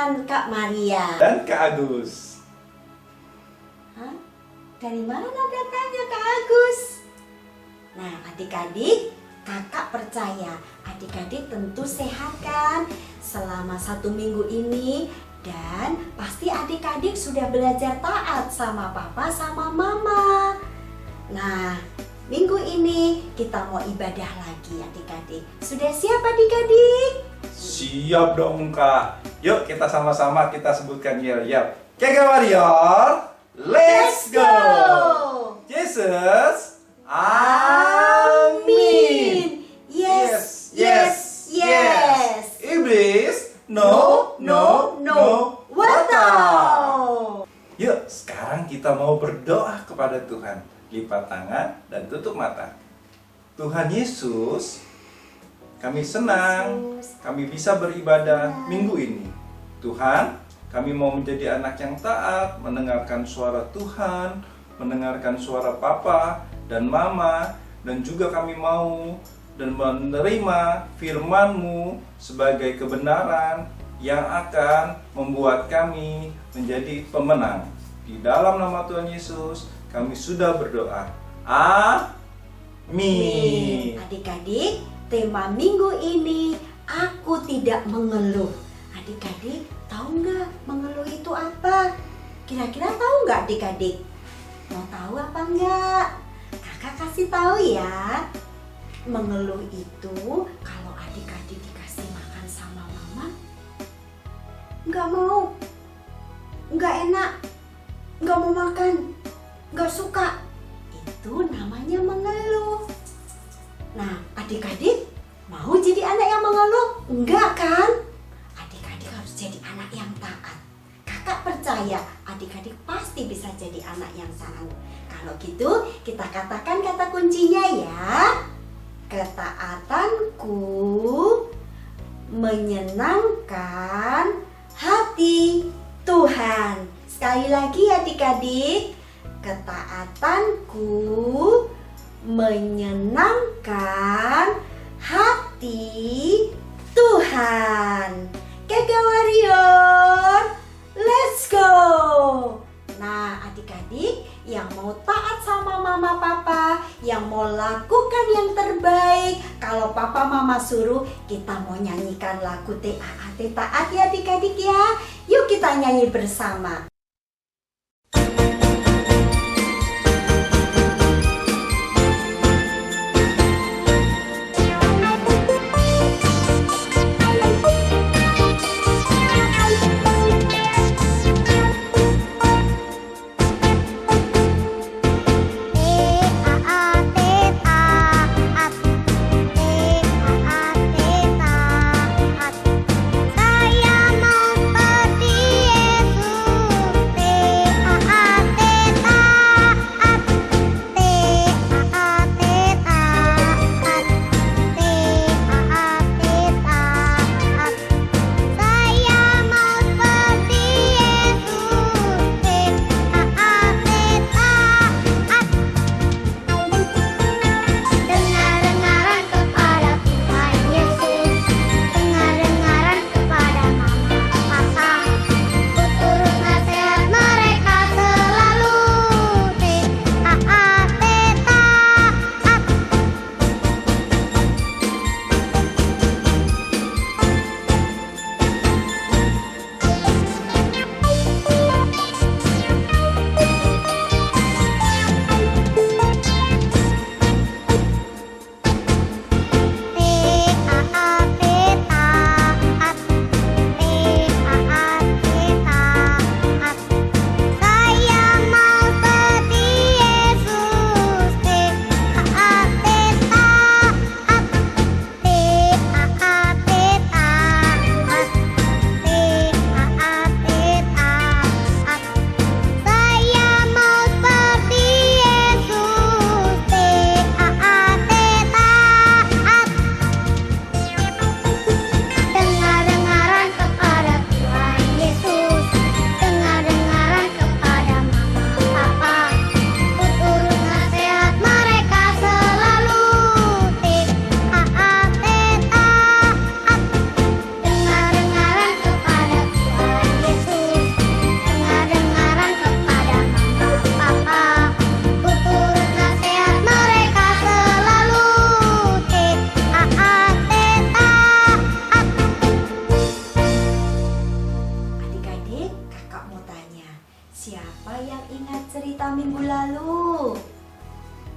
dengan Kak Maria dan Kak Agus. Hah? Dari mana datangnya Kak Agus? Nah adik-adik, kakak percaya adik-adik tentu sehat kan selama 1 minggu ini. Dan pasti adik-adik sudah belajar taat sama papa sama mama. Nah minggu ini kita mau ibadah lagi adik-adik. Sudah siap adik-adik? Siap dong Kak. Yuk kita sama-sama kita sebutkan yel-yel. Keke Warrior, let's go! Yesus, amin. Yes, yes, yes. Iblis, no, no, no. Wow. Yuk sekarang kita mau berdoa kepada Tuhan. Lipat tangan dan tutup mata. Tuhan Yesus, kami senang kami bisa beribadah minggu ini. Tuhan, kami mau menjadi anak yang taat, mendengarkan suara Tuhan, mendengarkan suara Papa dan Mama, dan juga kami mau dan menerima firman-Mu sebagai kebenaran yang akan membuat kami menjadi pemenang. Di dalam nama Tuhan Yesus, kami sudah berdoa. Amin. Adik-adik, tema minggu ini aku tidak mengeluh. Adik-adik tahu nggak mengeluh itu apa? Kira-kira tahu nggak adik-adik? Mau tahu apa enggak? Kakak kasih tahu ya. Mengeluh itu kalau adik-adik dikasih makan sama mama nggak mau, nggak enak, nggak mau makan, nggak suka. Itu namanya mengeluh. Nah adik-adik mau jadi anak yang mengeluh? Enggak kan? Adik-adik harus jadi anak yang taat. Kakak percaya adik-adik pasti bisa jadi anak yang taat. Kalau gitu kita katakan kata kuncinya ya. Ketaatanku menyenangkan hati Tuhan. Sekali lagi adik-adik, ketaatanku menyenangkan hati Tuhan. Keke Warrior, let's go! Nah adik-adik yang mau taat sama mama papa, yang mau lakukan yang terbaik, kalau papa mama suruh kita mau nyanyikan lagu TAAT taat ya adik-adik ya. Yuk kita nyanyi bersama. Saya mau seperti Yesus. siapa yang ingat cerita minggu lalu?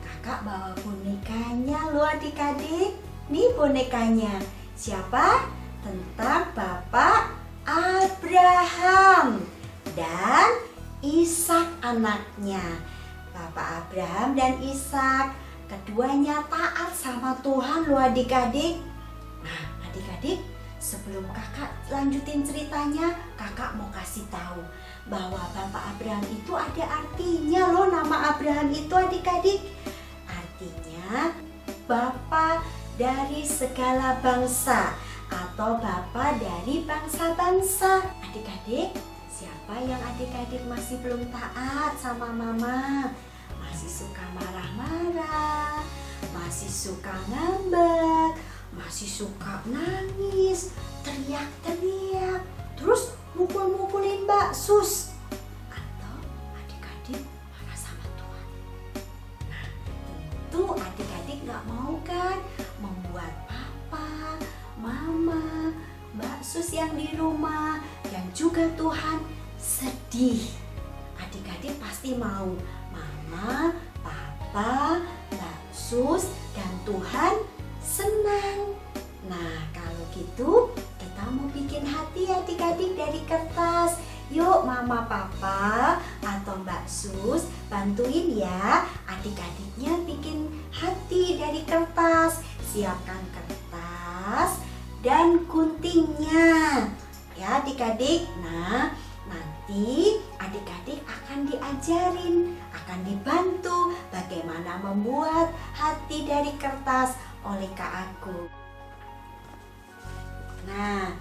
Kakak bawa bonekanya loh adik-adik. Nih bonekanya. Siapa? Tentang Bapak Abraham dan Ishak anaknya. Bapak Abraham dan Ishak, keduanya taat sama Tuhan loh adik-adik. Nah adik-adik, sebelum kakak lanjutin ceritanya, kakak mau kasih tahu bahwa Bapak Abraham itu ada artinya loh. Nama Abraham itu adik-adik, artinya Bapak dari segala bangsa atau Bapak dari bangsa-bangsa. Adik-adik, siapa yang adik-adik masih belum taat sama mama? Masih suka marah-marah, masih suka ngambek, masih suka nangis, teriak-teriak, terus mukul-mukulin Mbak Sus, atau adik-adik marah sama Tuhan. Nah, tentu adik-adik gak mau kan membuat papa, mama, Mbak Sus yang di rumah dan juga Tuhan sedih. Adik-adik pasti mau mama, papa, Mbak Sus dan Tuhan senang. Nah kalau gitu kita mau bikin hati adik-adik dari kertas. Yuk mama, papa atau Mbak Sus bantuin ya adik-adiknya bikin hati dari kertas. Siapkan kertas dan guntingnya ya adik-adik. Nah nanti adik-adik akan diajarin, akan dibantu bagaimana membuat hati dari kertas oleh Kak Agung. Nah,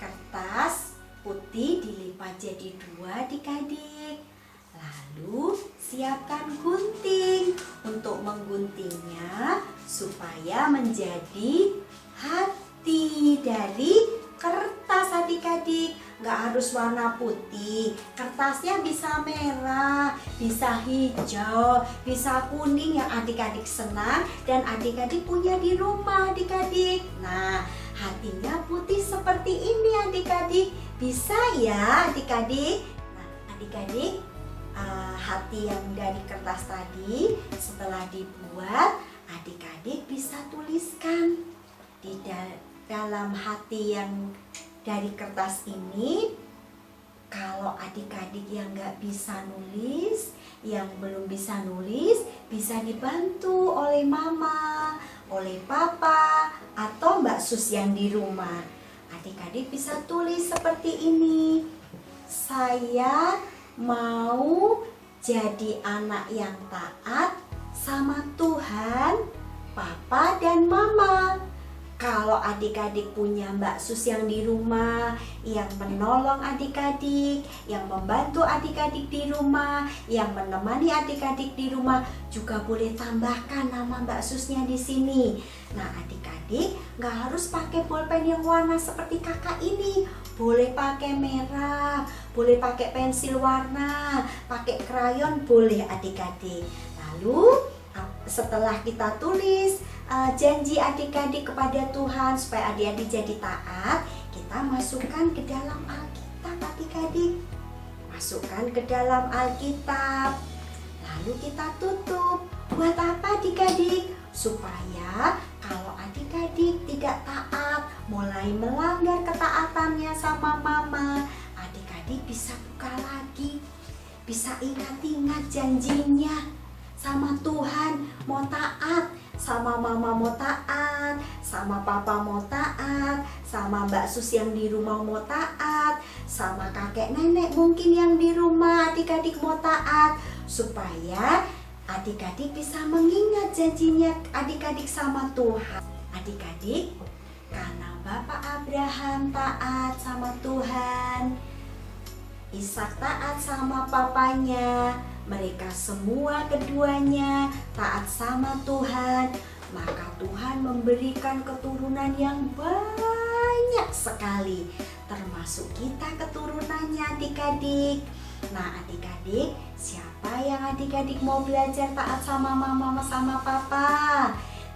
kertas putih dilipat jadi 2 adik-adik. Lalu siapkan gunting untuk mengguntingnya supaya menjadi hati dari kertas adik-adik. Gak harus warna putih, kertasnya bisa merah, bisa hijau, bisa kuning yang adik-adik senang dan adik-adik punya di rumah adik-adik. Nah hatinya putih seperti ini adik-adik, bisa ya adik-adik. Nah adik-adik, hati yang dari kertas tadi setelah dibuat, adik-adik bisa tuliskan di dalam hati yang dari kertas ini. Kalau adik-adik yang nggak bisa nulis, yang belum bisa nulis, bisa dibantu oleh mama, oleh papa, atau Mbak Sus yang di rumah. Adik-adik bisa tulis seperti ini. Saya mau jadi anak yang taat sama Tuhan, papa dan mama. Kalau adik-adik punya Mbak Sus yang di rumah, yang menolong adik-adik, yang membantu adik-adik di rumah, yang menemani adik-adik di rumah, juga boleh tambahkan nama Mbak Susnya di sini. Nah adik-adik nggak harus pakai bolpen yang warna seperti kakak ini. Boleh pakai merah, boleh pakai pensil warna, pakai krayon boleh adik-adik. Lalu setelah kita tulis janji adik-adik kepada Tuhan supaya adik-adik jadi taat, kita masukkan ke dalam Alkitab adik-adik. Masukkan ke dalam Alkitab. Lalu kita tutup. Buat apa adik-adik? Supaya kalau adik-adik tidak taat, mulai melanggar ketaatannya sama mama, adik-adik bisa buka lagi, bisa ingat-ingat janjinya sama Tuhan, mau taat, sama mama mau taat, sama papa mau taat, sama Mbak Sus yang di rumah mau taat, sama kakek nenek mungkin yang di rumah adik-adik mau taat, supaya adik-adik bisa mengingat janjinya adik-adik sama Tuhan. Adik-adik, karena Bapak Abraham taat sama Tuhan, Ishak taat sama papanya, mereka semua keduanya taat sama Tuhan, maka Tuhan memberikan keturunan yang banyak sekali, termasuk kita keturunannya adik-adik. Nah adik-adik, siapa yang adik-adik mau belajar taat sama mama sama papa?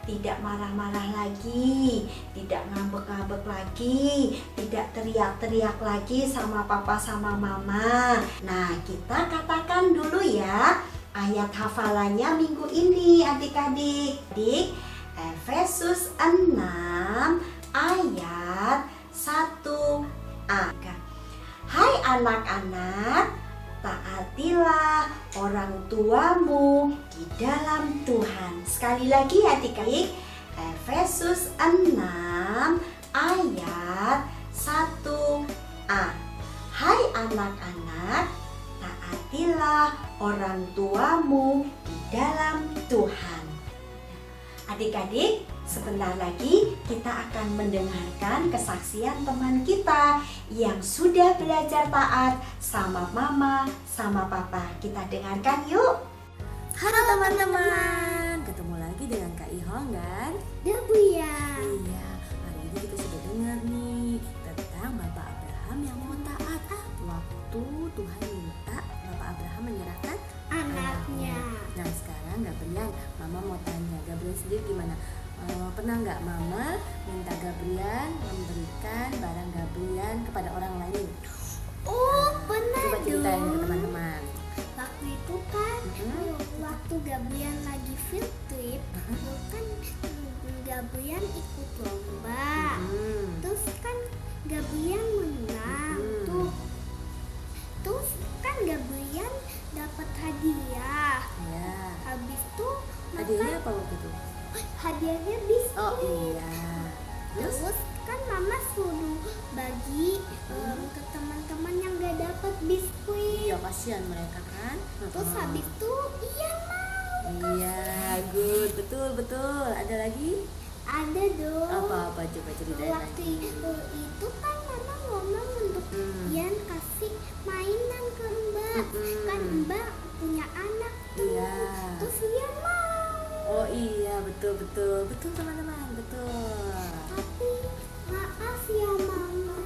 tidak marah-marah lagi, tidak ngambek-ngambek lagi, tidak teriak-teriak lagi sama papa sama mama. Nah, kita katakan dulu ya ayat hafalannya minggu ini adik-adik. Efesus 6 ayat 1a. Hai anak-anak, taatilah orang tuamu di dalam Tuhan. Sekali lagi adik-adik, Efesus 6 ayat 1a. Hai anak-anak, taatilah orang tuamu di dalam Tuhan. Adik-adik, sebentar lagi kita akan mendengarkan kesaksian teman kita yang sudah belajar taat sama mama, sama papa. Kita dengarkan yuk. Halo teman-teman, ketemu lagi dengan Kak Ihong dan Buya. Iya, hari ini kita sudah dengar nih tentang Bapak Abraham yang mau taat. Waktu Tuhan minta Bapak Abraham menyerahkan Anaknya. Nah sekarang Gabriel, Mama mau tanya, Gabriel sendiri gimana? Pernah nggak Mama minta Gabriel memberikan barang Gabriel kepada orang lain? Oh, pernah Coba ceritain ke dong. teman-teman. Waktu itu kan, waktu Gabriel lagi field trip, kan Gabriel ikut lomba. Terus kan Gabriel menang tuh. Terus kan Gabriel dapat hadiah. Ya. Habis itu Hadiahnya apa waktu itu? hadiahnya biskuit. Oh iya. Terus kan mama suruh bagi ke teman-teman yang gak dapat biskuit. Iya, kasihan mereka kan. Terus habis itu iya mau. Iya, good, betul. Ada lagi? Ada dong. Apa coba ceritain Waktu lagi. itu kan mama ngomong untuk Ian kasih mainan ke Mbak. Kan Mbak punya anak tuh. Iya. Terus Ian mau. Oh iya, betul teman-teman, betul. Tapi maaf ya mama.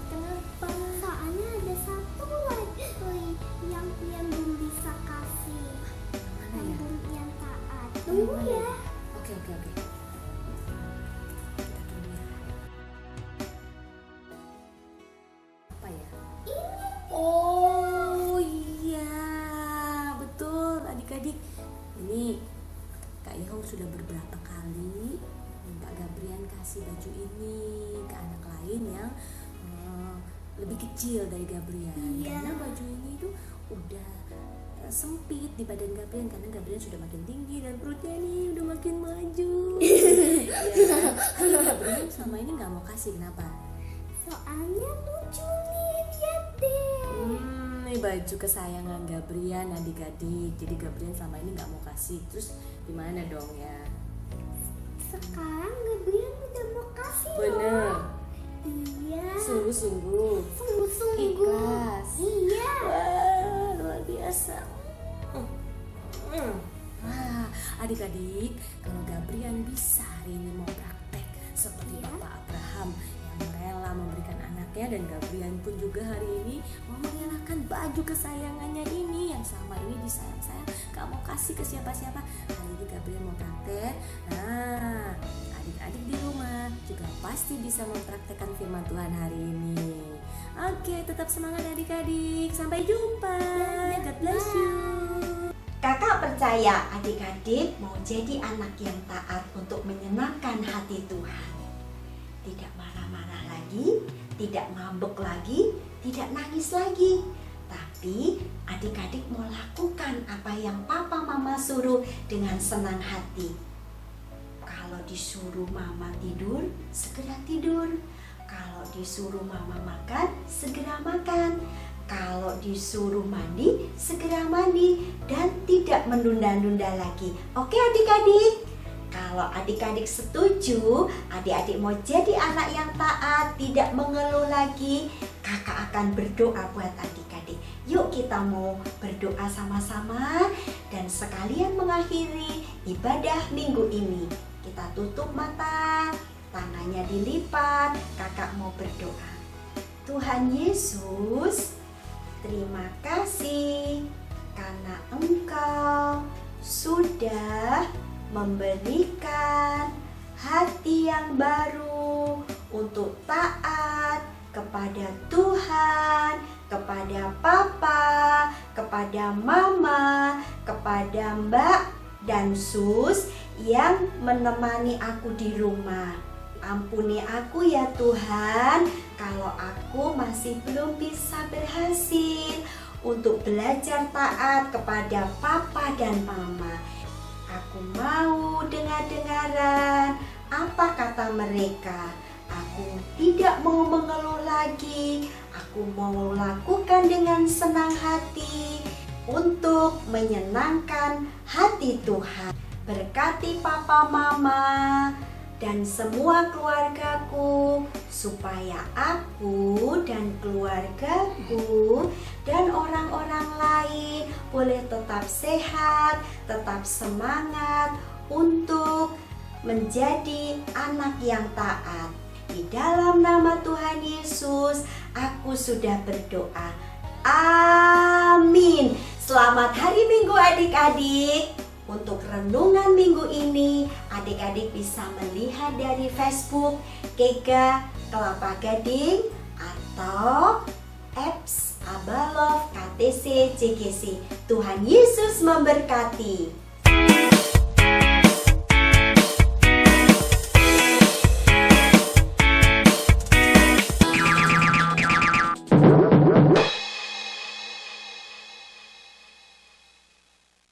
Kenapa? Soalnya ada satu lagi yang belum bisa kasih. Mana ya? Yang taat. Tunggu ya. Oke. Kita tunggu ya. Apa ya? Oh iya, betul adik-adik. Ini Kak Ihong sudah beberapa kali minta Gabriel kasih baju ini ke anak lain yang lebih kecil dari Gabriel. Iya. Karena baju ini tuh udah sempit di badan Gabriel karena Gabriel sudah makin tinggi dan perutnya nih udah makin maju. Ya, tapi Gabriel selama ini nggak mau kasih, kenapa? Soalnya lucu nih, lihat deh. Ini baju kesayangan Gabriel adik-adik. Jadi Gabriel selama ini nggak mau kasih. Terus gimana dong ya? Sekarang Gabriel udah mau kasih loh. Bener. Iya. Sungguh-sungguh. Sungguh-sungguh. Ikhlas. Iya. Wah, luar biasa. Wah, adik-adik, kalau Gabriel bisa hari ini mau praktek seperti Bapak Abraham yang rela memberikan anaknya, dan Gabriel pun juga hari ini mau mengenakan baju kesayangannya ini yang selama ini disayang-sayang gak mau kasih ke siapa-siapa. Hari ini Gabriel mau praktek. Nah, adik-adik di rumah juga pasti bisa mempraktekkan firman Tuhan hari ini. Oke, tetap semangat adik-adik. Sampai jumpa. God bless you. Kakak percaya adik-adik mau jadi anak yang taat untuk menyenangkan hati Tuhan. Tidak marah-marah lagi, tidak ngambek lagi, tidak nangis lagi. Tapi adik-adik mau lakukan apa yang papa mama suruh dengan senang hati. Kalau disuruh mama tidur, segera tidur. Kalau disuruh mama makan, segera makan. Kalau disuruh mandi, segera mandi. Dan tidak menunda-nunda lagi. Oke adik-adik? Kalau adik-adik setuju, adik-adik mau jadi anak yang taat, tidak mengeluh lagi, kakak akan berdoa buat adik-adik. Yuk kita mau berdoa sama-sama dan sekalian mengakhiri ibadah minggu ini. Kita tutup mata, tangannya dilipat, kakak mau berdoa. Tuhan Yesus, terima kasih karena Engkau sudah memberikan hati yang baru untuk taat kepada Tuhan, kepada Papa, kepada Mama, kepada Mbak dan Sus yang menemani aku di rumah. Ampuni aku ya Tuhan, kalau aku masih belum bisa berhasil untuk belajar taat kepada Papa dan Mama. Aku mau dengar-dengaran apa kata mereka. Aku tidak mau mengeluh lagi. Aku mau lakukan dengan senang hati untuk menyenangkan hati Tuhan. Berkati Papa Mama dan semua keluargaku, supaya aku dan keluargaku dan orang-orang lain boleh tetap sehat, tetap semangat untuk menjadi anak yang taat. Di dalam nama Tuhan Yesus, aku sudah berdoa. Amin. Selamat hari Minggu adik-adik. Untuk renungan minggu ini, adik-adik bisa melihat dari Facebook Kega Kelapa Gading atau apps Abalov KTC JGC. Tuhan Yesus memberkati.